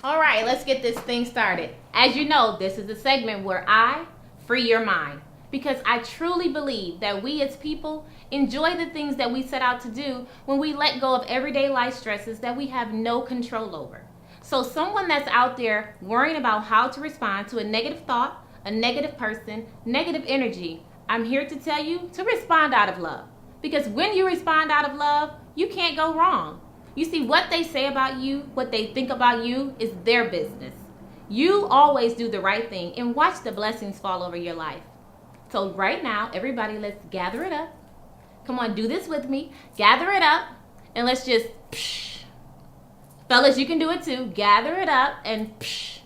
All right, let's get this thing started. As you know, this is a segment where I free your mind because I truly believe that we as people enjoy the things that we set out to do when we let go of everyday life stresses that we have no control over. So someone that's out there worrying about how to respond to a negative thought, a negative person, negative energy, I'm here to tell you to respond out of love. Because when you respond out of love, you can't go wrong. You see, what they say about you, what they think about you is their business. You always do the right thing and watch the blessings fall over your life. So right now, everybody, let's gather it up. Come on, do this with me. Gather it up and let's just psh. Fellas, you can do it too. Gather it up and psh.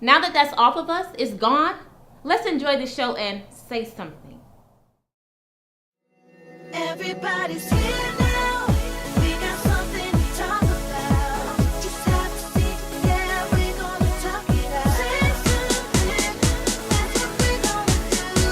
Now that that's off of us, it's gone. Let's enjoy the show and say something. Everybody's here now. We got something to talk about. Just have to see, yeah, we're gonna talk it out. Say something, that's what we're gonna do.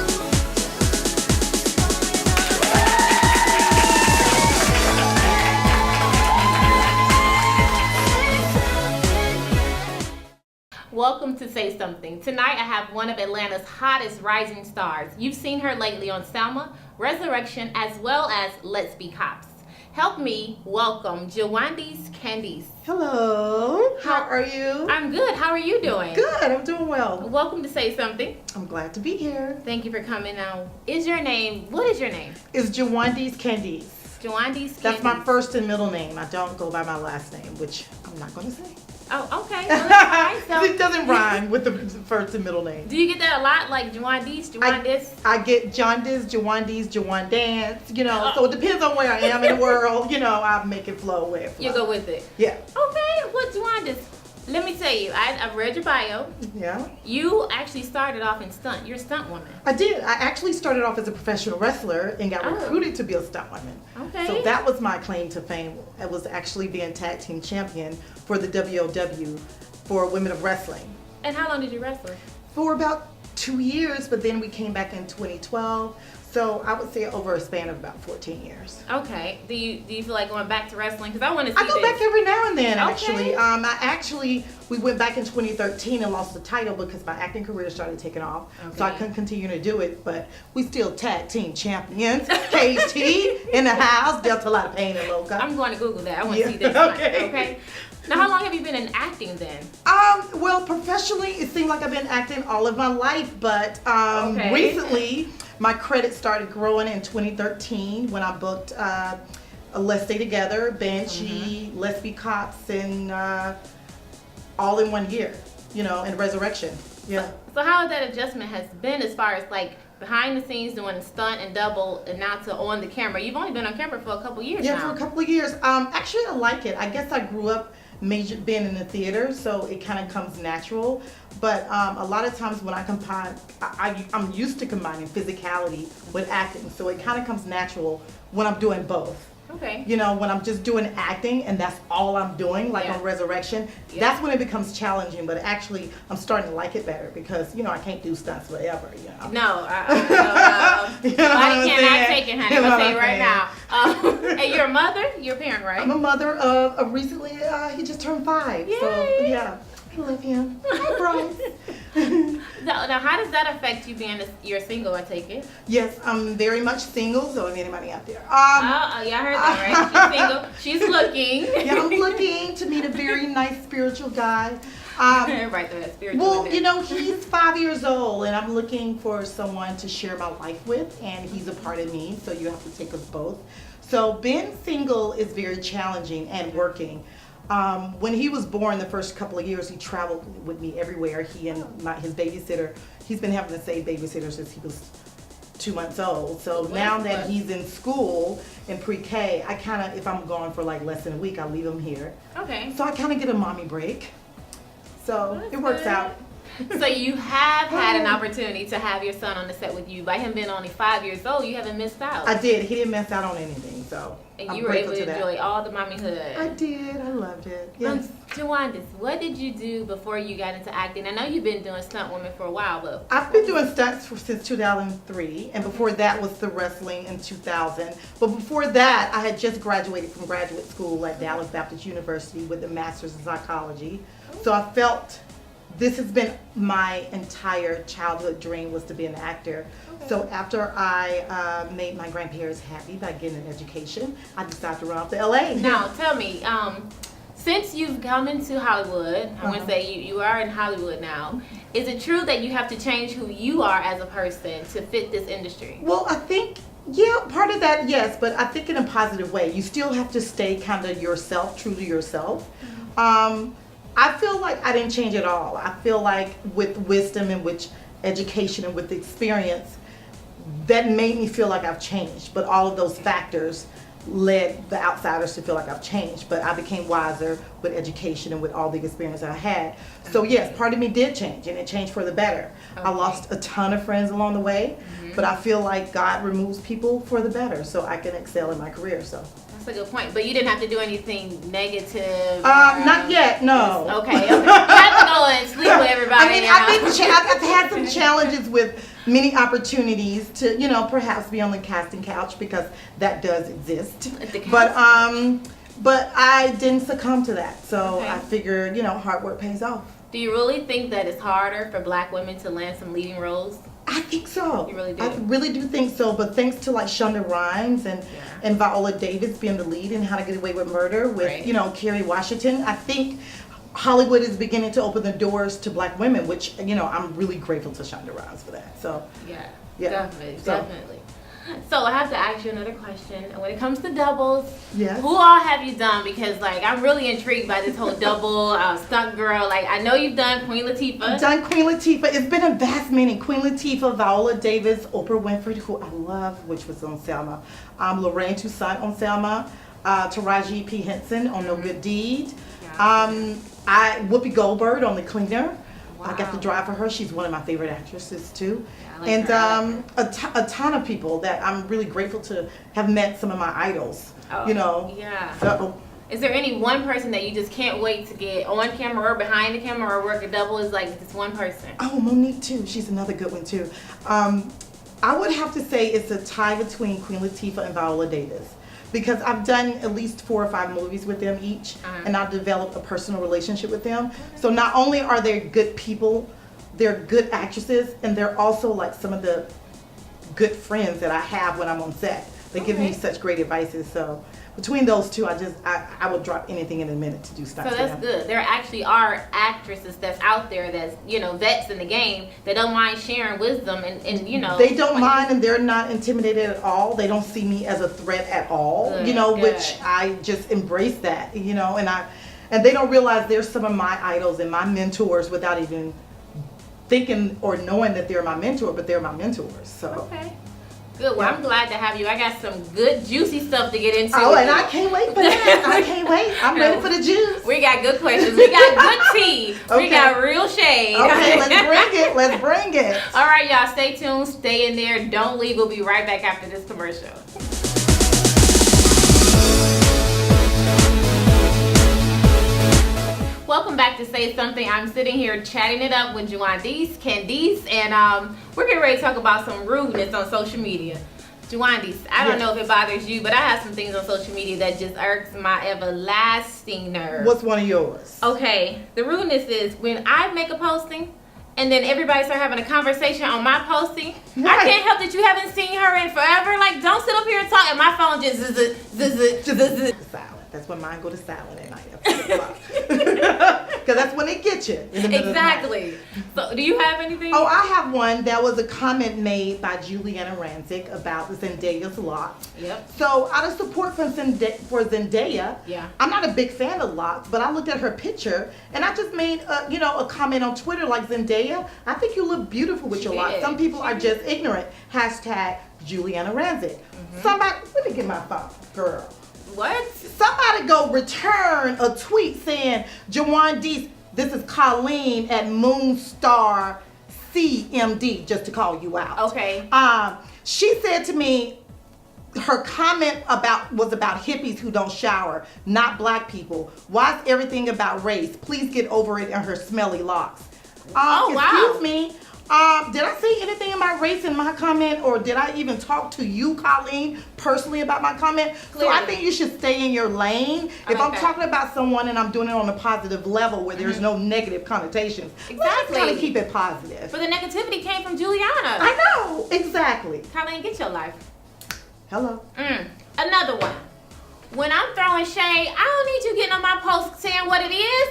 Welcome to Say Something. Tonight I have one of Atlanta's hottest rising stars. You've seen her lately on Selma, Resurrection, as well as Let's Be Cops. Help me welcome Jwaundace Candece. Hello, how are you? I'm good. How are you doing? Good, I'm doing well. Welcome to Say Something. I'm glad to be here. Thank you for coming out. What is your name? It's Jwaundace Candece. Jwaundace Candece. That's my first and middle name. I don't go by my last name, which I'm not going to say. Oh, okay. Well, that's fine. It doesn't rhyme with the first and middle name. Do you get that a lot, like Jwaundace, Jwaundace? I get Jwaundace, Jwaundace, you know, so it depends on where I am in the world, you know, I make it flow where it flows. You go with it. Yeah. Okay, what Jwaundace? Let me tell you, I've read your bio. Yeah. You actually started off in stunt. You're a stunt woman. I did. I actually started off as a professional wrestler and got Oh. recruited to be a stunt woman. Okay. So that was my claim to fame. It was actually being tag team champion for the WOW for Women of Wrestling. And how long did you wrestle? For about 2 years, but then we came back in 2012. So I would say over a span of about 14 years. Okay. Do you feel like going back to wrestling? Because I want to see I go this. back every now and then, Okay. actually. We went back in 2013 and lost the title because my acting career started taking off. So I Okay. couldn't continue to do it, but we still tag team champions. KT in the house, dealt a lot of pain and loca. I'm going to Google that. I want to Yeah, see this. okay. Okay. Now, how long have you been in acting then? Well, professionally, it seemed like I've been acting all of my life, but Okay. recently my credit started growing in 2013 when I booked Let's Stay Together, Banshee, Let's Be Cops, and all in 1 year, you know, and Resurrection. Yeah. So how that adjustment has been as far as like behind the scenes doing stunt and double and now to on the camera? You've only been on camera for a couple years Yeah, now. for a couple of years. Actually, I like it. I guess I grew up being in the theater, so it kind of comes natural. But a lot of times when I combine, I'm used to combining physicality with acting, so it kind of comes natural when I'm doing both. Okay. You know, when I'm just doing acting and that's all I'm doing, like Yeah. on Resurrection, Yeah. that's when it becomes challenging. But actually, I'm starting to like it better because, you know, I can't do stunts forever, you know. No, You know what I'm body cannot saying? take it, honey. You know I'm what gonna tell you I'm right saying? now. And you're a mother? You're a parent, right? I'm a mother of recently, he just turned 5. So, Yay. yeah. I love him. Hi, Bryce. Now, how does that affect you being you're single, I take it? Yes, I'm very much single, so if anybody out there. Oh, yeah, I heard that, right? She's single. She's looking. Yeah, I'm looking to meet a very nice spiritual guy. Right there, that spiritual. Well, there. you know, he's 5 years old, and I'm looking for someone to share my life with, and he's a part of me, so you have to take us both. So being single is very challenging and working. When he was born, the first couple of years, he traveled with me everywhere. He and his babysitter, he's been having the same babysitter since he was 2 months old. So now that he's in school, in pre-K, I kind of, if I'm gone for like less than a week, I leave him here. Okay. So I kind of get a mommy break. So That's it works good. out. So you have had an opportunity to have your son on the set with you. By him being only 5 years old, you haven't missed out. I did. He didn't miss out on anything, so And I'm you were able grateful to that. enjoy all the mommyhood. I did. I loved it. Yes. Jwaundace, what did you do before you got into acting? I know you've been doing Stunt Woman for a while, but I've been doing stunts since 2003, and before that was the wrestling in 2000. But before that, I had just graduated from graduate school at Dallas Baptist University with a master's in psychology. So I felt this has been my entire childhood dream, was to be an actor. So after I made my grandparents happy by getting an education, I decided to run off to LA. now tell me, since you've come into Hollywood, I'm going to say you are in Hollywood now, is it true that you have to change who you are as a person to fit this industry? Well, I think, yeah, part of that, yes, but I think in a positive way. You still have to stay kind of yourself, true to yourself. I feel like I didn't change at all. I feel like with wisdom and with education and with experience, that made me feel like I've changed. But all of those factors led the outsiders to feel like I've changed. But I became wiser with education and with all the experience I had. So yes, part of me did change, and it changed for the better. I lost a ton of friends along the way, but I feel like God removes people for the better so I can excel in my career. So That's a good point. But you didn't have to do anything negative? not yet, no. Okay. You have to go and sleep with everybody. I mean, I've had some challenges with many opportunities to, perhaps be on the casting couch, because that does exist. But I didn't succumb to that. So Okay. I figured, hard work pays off. Do you really think that it's harder for black women to land some leading roles? I think so. You really do? I really do think so. But thanks to like Shonda Rhimes and Viola Davis being the lead in How to Get Away with Murder with, Right. Kerry Washington, I think Hollywood is beginning to open the doors to black women, which, I'm really grateful to Shonda Rhimes for that. So, Yeah. Yeah. Definitely. So I have to ask you another question. When it comes to doubles, yes. who all have you done? Because I'm really intrigued by this whole double stunt girl. I know you've done Queen Latifah. I've done Queen Latifah. It's been a vast many. Queen Latifah, Viola Davis, Oprah Winfrey, who I love, which was on Selma. Lorraine Toussaint on Selma. Taraji P. Henson on No Good Deed. Whoopi Goldberg on The Cleaner. I got to drive for her. She's one of my favorite actresses too. Yeah, I like And a ton of people that I'm really grateful to have met, some of my idols. Yeah. So, Is there any one person that you just can't wait to get on camera or behind the camera or work a double? Is like this one person? oh, Monique too. She's another good one too. I would have to say it's a tie between Queen Latifah and Viola Davis, because I've done at least 4 or 5 movies with them each, and I've developed a personal relationship with them. So not only are they good people, they're good actresses, and they're also like some of the good friends that I have when I'm on set. They give me such great advices. So between those two, I would drop anything in a minute to do stuff. So that's good. There actually are actresses that's out there that's, vets in the game that don't mind sharing wisdom and They don't mind, and they're not intimidated at all. They don't see me as a threat at all, Good. which I just embrace that, and they don't realize they're some of my idols and my mentors without even thinking or knowing that they're my mentor, but they're my mentors. So. Okay. Good. Well, I'm glad to have you. I got some good juicy stuff to get into. Oh, and I can't wait for that. I can't wait. I'm ready for the juice. We got good questions. We got good tea. We Okay. got real shade. Okay, let's bring it. Let's bring it. All right, y'all. Stay tuned. Stay in there. Don't leave. We'll be right back after this commercial. Welcome back to Say Something. I'm sitting here chatting it up with Jwaundace Candece, and we're getting ready to talk about some rudeness on social media. Jwaundace, I don't know if it bothers you, but I have some things on social media that just irks my everlasting nerve. What's one of yours? Okay, the rudeness is when I make a posting and then everybody start having a conversation on my posting. I Right. can't help that you haven't seen her in forever. Like, don't sit up here and talk, and my phone just zzz. Silent. That's when mine go to silent at night. Because that's when they get you. In the middle of the night. Exactly. So, do you have anything? Oh, I have one. That was a comment made by Juliana Rancic about Zendaya's locks. Yep. So, out of support for Zendaya, Yeah. I'm not a big fan of locks, but I looked at her picture and I just made a comment on Twitter like, Zendaya, I think you look beautiful with your locks. did. Some people are just ignorant. Hashtag Juliana Rancic. Somebody, let me get my phone, girl. What? Somebody go return a tweet saying, Jwaundace, This is Colleen at Moonstar CMD, just to call you out. Okay. She said to me, her comment was about hippies who don't shower, not black people. Why is everything about race? Please get over it and her smelly locks. Oh, wow. Excuse me. Did I say anything about race in my comment, or did I even talk to you, Colleen, personally about my comment? So I Clearly. think you should stay in your lane. I If like I'm that. talking about someone and I'm doing it on a positive level where there's no negative connotations, let's just Exactly. kind of keep it positive. But the negativity came from Juliana. I know, exactly. Colleen, get your life. Hello. Another one. When I'm throwing shade, I don't need you getting on my post saying what it is.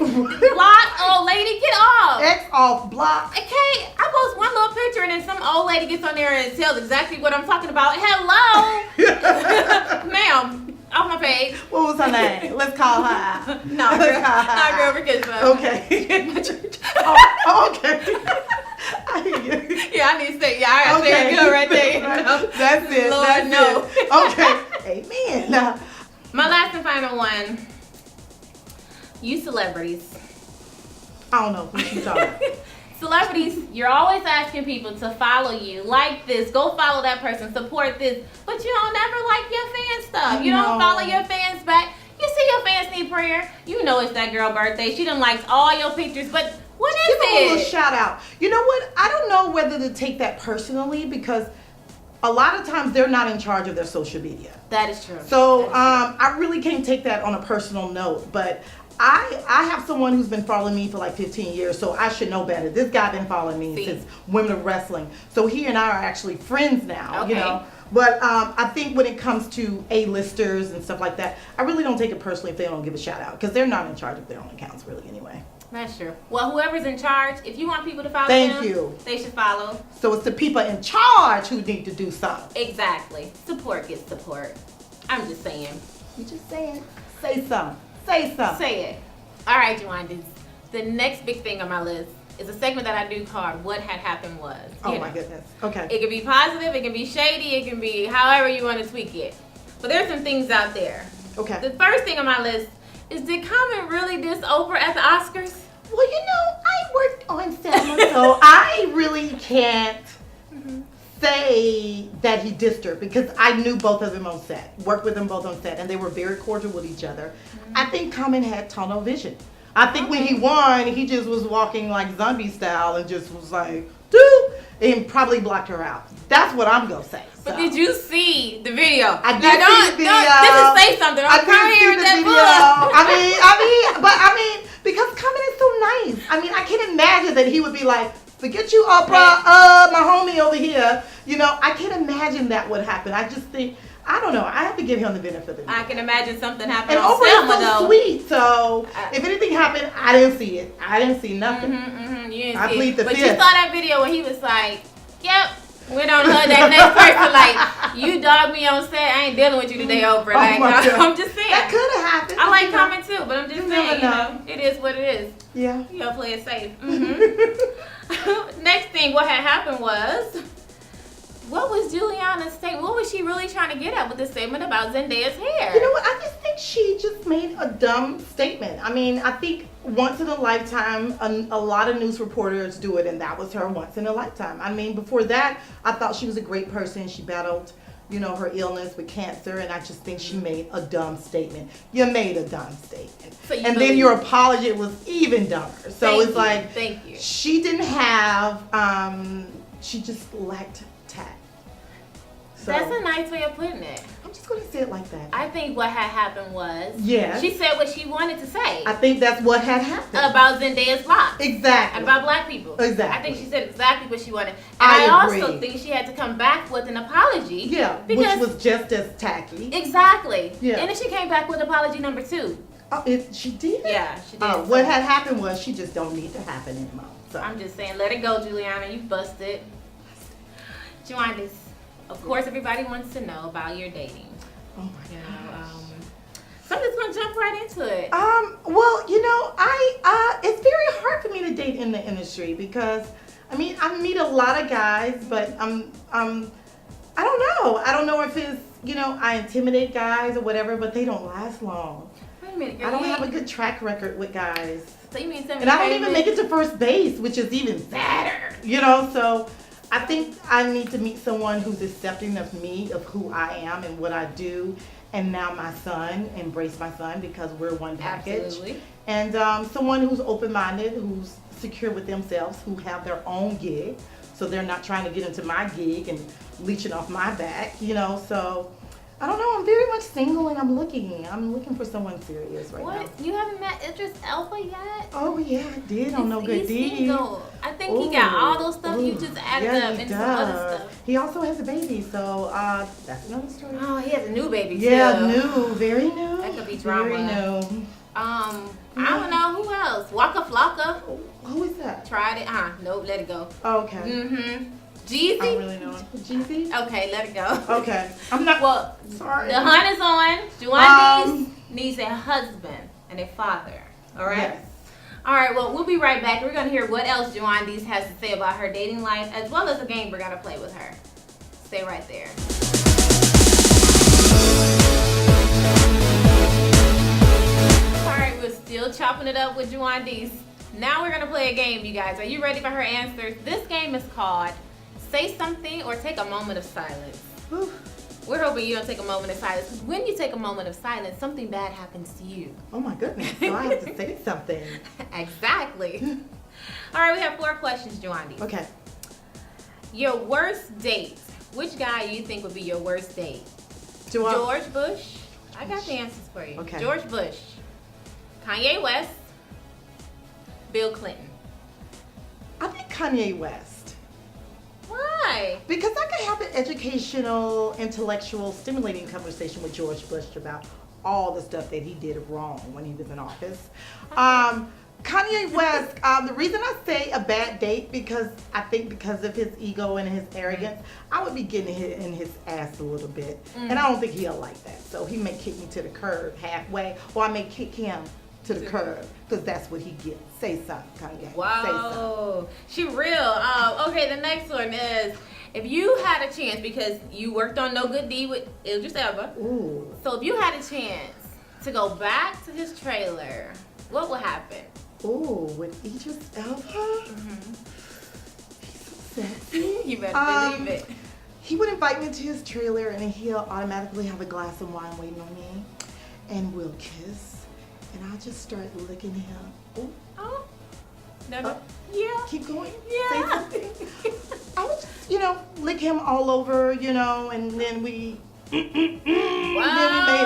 Block, old lady, get off. X off block. Okay, I post one little picture and then some old lady gets on there and tells exactly what I'm talking about. Hello, ma'am, off my page. What was her name? Let's call her. No, girl, not girl, because Okay. oh, okay. I hear you. Yeah, I need to say, yeah, I gotta say it good right there. You know? That's it. Lord, that's no. it. Okay. Amen. Now, My last and final one. You celebrities. I don't know what you talking about. Celebrities, you're always asking people to follow you, like this, go follow that person, support this, but you don't never like your fan stuff. You don't No. follow your fans back. You see your fans need prayer. You know it's that girl birthday. She done liked all your pictures, but what is Give them a little it? shout out. You know what? I don't know whether to take that personally because a lot of times they're not in charge of their social media. That is true. So That is I really can't take that on a personal note, but I have someone who's been following me for like 15 years, so I should know better. This guy been following me See. since Women of Wrestling, so he and I are actually friends now. You Okay. know, but I think when it comes to A-listers and stuff like that, I really don't take it personally if they don't give a shout out because they're not in charge of their own accounts really anyway. That's true. Well, whoever's in charge, if you want people to follow Thank them, you. they should follow. So it's the people in charge who need to do something. Exactly. Support gets support. I'm just saying. You just saying, say something, say something. Say it. All right, Jwaundace. The next big thing on my list is a segment that I do called "What Had Happened Was." Oh You my know, goodness. Okay. It can be positive, it can be shady, it can be however you want to tweak it. But there's some things out there. Okay. The first thing on my list is, did Common really diss Oprah at the Oscars? Well, you know, I worked on Selma, so I really can't say that he dissed her because I knew both of them on set, worked with them both on set, and they were very cordial with each other. I think Common had tunnel vision. I think when he won, he just was walking like zombie style and just was like, dude, and probably blocked her out. That's what I'm gonna say. But So. did you see the video? I did Now, see the video. This is say something. I Don't come did here see with the that video. I mean, because Common is so nice. I mean, I can imagine that he would be like, forget you, Oprah, my homie over here. You know, I can imagine that would happen. I just think, I don't know. I have to give him the benefit of the doubt. I can imagine something happened And on Oprah Selma, is so though. sweet. So if anything happened, I didn't see it. I didn't see nothing. You didn't I see plead it. the But you fifth. saw that video where he was like, yep, went on her that next person, like, you dogged me on set, I ain't dealing with you today, Oprah. Like, Oh my God. I'm just saying. That could have happened. I like You know. Common too, but I'm just You saying, never you know. know, it is what it is. Yeah. You gotta play it safe. Next thing, what had happened was, what was Juliana's statement? What was she really trying to get at with this statement about Zendaya's hair? You know what? I just think she just made a dumb statement. I mean, I think once in a lifetime, a lot of news reporters do it, and that was her once in a lifetime. I mean, before that, I thought she was a great person. She battled, you know, her illness with cancer, and I just think she made a dumb statement. You made a dumb statement. So you and then believe- your apology was even dumber. So Thank it's you. like, Thank you. she didn't have, she just lacked tact. So That's a nice way of putting it. I'm just going to say it like that. I think what had happened was, Yes. she said what she wanted to say I think that's what had happened. about Zendaya's locks. Exactly. About black people. Exactly. I think she said exactly what she wanted. And I also agree. think she had to come back with an apology. Yeah, Because which was just as tacky. exactly. Yeah. And then she came back with apology number 2. Oh, she did? Yeah, she did. Oh, what had happened was she just don't need to happen anymore. So I'm just saying, let it go, Juliana. You busted. Jwaundace, of course, everybody wants to know about your dating. oh my You god. know, so I'm just gonna jump right into it. Well, you know, it's very hard for me to date in the industry because I mean I meet a lot of guys, but I don't know. I don't know if it's, you know, I intimidate guys or whatever, but they don't last long. Wait a minute, girl. I don't you have a ain't- good track record with guys. So you mean some of And I your don't even favorites- make it to first base, which is even sadder, you know? So I think I need to meet someone who's accepting of me, of who I am and what I do. And now my son, embrace my son because we're one package. Absolutely. And someone who's open-minded, who's secure with themselves, who have their own gig. So they're not trying to get into my gig and leeching off my back, you know? So I don't know. I'm very much single and I'm looking for someone serious right now. What? You haven't met Idris Elba yet? Oh yeah, I did on No Good He's Deed. single. I think he got all those stuff you just added yeah, up he into some other does. stuff. He also has a baby, so that's another story. Oh, he has a new baby Yeah, too. new, very new. That could be drama. Very new. I don't know who else. Waka Flocka. Who is that? Tried it. Nope, let it go. Okay. Mm-hmm. I Jeezy. don't really know. Jeezy? Okay, let it go. Okay. I'm not. Well, sorry. the hunt is on. Jwaundace needs a husband and a father. All right. Yes. All right. Well, we'll be right back. We're gonna hear what else Jwaundace has to say about her dating life, as well as a game we're gonna play with her. Stay right there. All right, we're still chopping it up with Jwaundace. Now we're gonna play a game, you guys. Are you ready for her answers? This game is called Say Something or Take a Moment of Silence. Whew. We're hoping you don't take a moment of silence, because when you take a moment of silence, something bad happens to you. Oh my goodness. So I have to say something. Exactly. All right, we have 4 questions, Jwaundace. Okay. Your worst date. Which guy do you think would be your worst date? Do I? George Bush. I got the answers for you. Okay. George Bush. Kanye West. Bill Clinton. I think Kanye West. Why? Because I could have an educational, intellectual, stimulating conversation with George Bush about all the stuff that he did wrong when he was in office. Kanye West, the reason I say a bad date, because I think because of his ego and his arrogance, I would be getting hit in his ass a little bit. And I don't think he'll like that. So he may kick me to the curb halfway, or I may kick him to the curb, because that's what he gets. Say something, Kanye. Say something. Wow. She real. Okay, the next one is, if you had a chance, because you worked on No Good Deed with Idris Elba, Ooh. so if you had a chance to go back to his trailer, what would happen? Ooh, with Idris Elba? Mm-hmm. He's so sexy. You better believe it. He would invite me to his trailer and he'll automatically have a glass of wine waiting on me. And we'll kiss. And I'll just start licking him. Ooh, Oh, never. Oh. Yeah. keep going. Yeah. Say something. I would just, lick him all over, and then we... Then we may,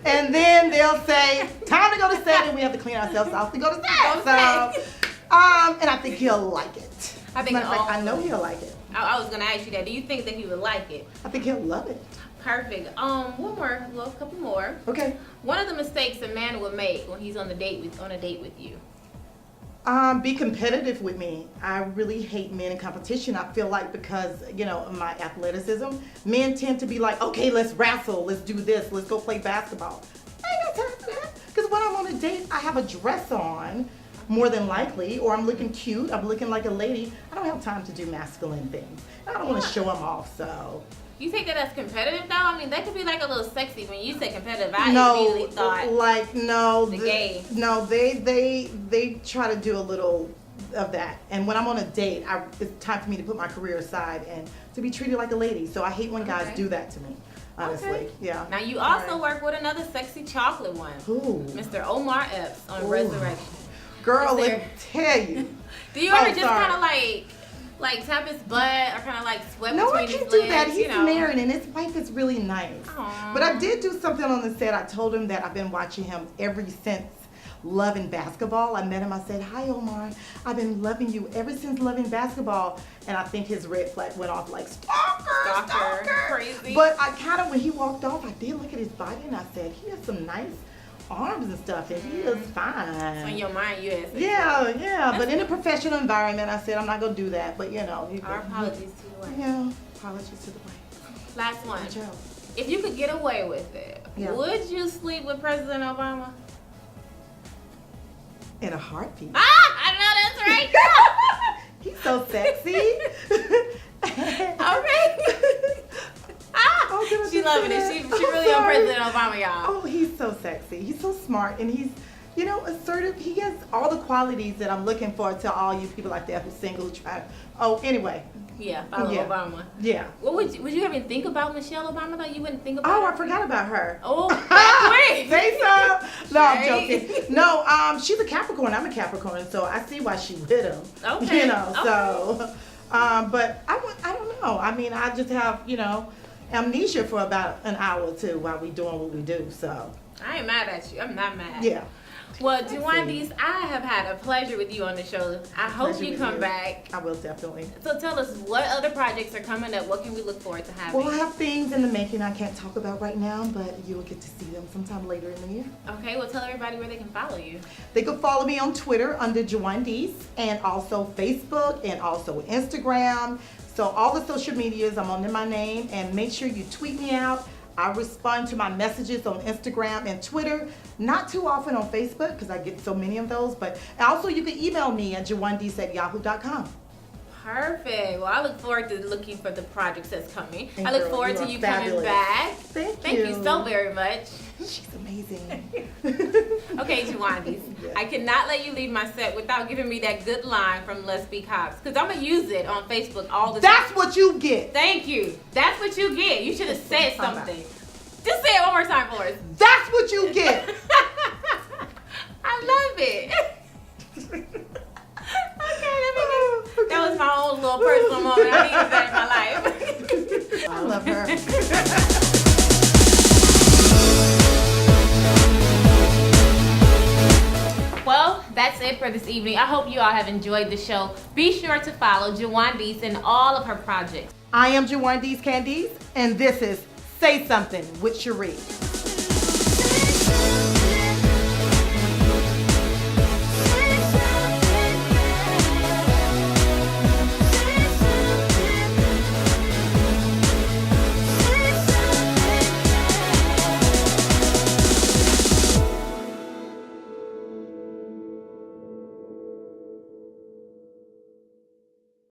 and then they'll say, time to go to set, and we have to clean ourselves off to go to set. So, and I think he'll like it. I think Matter of fact, I all- know he'll like it. I was gonna ask you that. Do you think that he would like it? I think he'll love it. Perfect. One more, well, a couple more. Okay. One of the mistakes a man would make when he's on a date with you. Be competitive with me. I really hate men in competition. I feel like because, of my athleticism, men tend to be like, okay, let's wrestle, let's do this, let's go play basketball. I ain't got time for that. Because when I'm on a date, I have a dress on, more than likely, or I'm looking cute, I'm looking like a lady. I don't have time to do masculine things. I don't want to show them off, so. You take that as competitive though? I mean, that could be like a little sexy. When you say competitive, I immediately thought the gay. No, they try to do a little of that. And when I'm on a date, it's time for me to put my career aside and to be treated like a lady. So I hate when guys do that to me, honestly. Okay. Yeah. Now you also work with another sexy chocolate one, Ooh. Mr. Omar Epps on Ooh. Resurrection. Girl, Is let there- me tell you. Do you ever Oh, just sorry. kind of like tap his butt or kind of like sweat No, I between can't his do legs? that. He's you know? married and his wife is really nice. Aw. But I did do something on the set. I told him that I've been watching him ever since loving basketball. I met him. I said, hi, Omar. I've been loving you ever since loving basketball. And I think his red flag went off like, stalker. Crazy. But I kind of, when he walked off, I did look at his body and I said, he has some nice arms and stuff and he is fine. So in your mind, you had sex. Yeah. But in a professional environment, I said, I'm not going to do that. But, Our apologies to the wife. Yeah, apologies to the wife. Last one. Joe. If you could get away with it, Yeah. would you sleep with President Obama? In a heartbeat. I know that's right. He's so sexy. Okay. Oh, did I She just loving say it. that? She I'm really on sorry. President Obama, y'all. Oh, he's so sexy. He's so smart, and he's, assertive. He has all the qualities that I'm looking for to all you people out there who's single, try. Oh, anyway. Yeah, follow Yeah. Obama. Yeah. What would you ever think about Michelle Obama though? You wouldn't think about Oh, her? I forgot about her. Oh, wait. Say so. No, I'm Right. joking. No, she's a Capricorn. I'm a Capricorn, so I see why she with him. Okay. So, but I don't know. I mean, I just have, amnesia for about an hour or two while we doing what we do. So, I ain't mad at you. I'm not mad. yeah. Well, Let's Jwaundace, I have had a pleasure with you on the show. I hope Pleasure you with come you. back. I will definitely. So tell us, what other projects are coming up? What can we look forward to having? Well, I have things in the making I can't talk about right now, but you'll get to see them sometime later in the year. Okay, well, tell everybody where they can follow you. They can follow me on Twitter under Jwaundace, and also Facebook, and also Instagram. So all the social medias, I'm under my name, and make sure you tweet me out. I respond to my messages on Instagram and Twitter, not too often on Facebook because I get so many of those, but also you can email me at jwaundace@yahoo.com. Perfect. Well, I look forward to looking for the projects that's coming. And I look girl, forward you to are you fabulous. coming back. Thank you so very much. She's amazing. Okay, Jwaundace, Yeah. I cannot let you leave my set without giving me that good line from Let's Be Cops, because I'm going to use it on Facebook all the That's time. what you get. Thank you. That's what you get. You should have said Talk about something. Just say it one more time for us. That's what you get. I love it. Okay, that was my own little personal moment. I needed that in my life. I love her. Well, that's it for this evening. I hope you all have enjoyed the show. Be sure to follow Jwaundace in all of her projects. I am Jwaundace Candece, and this is Say Something with Chere.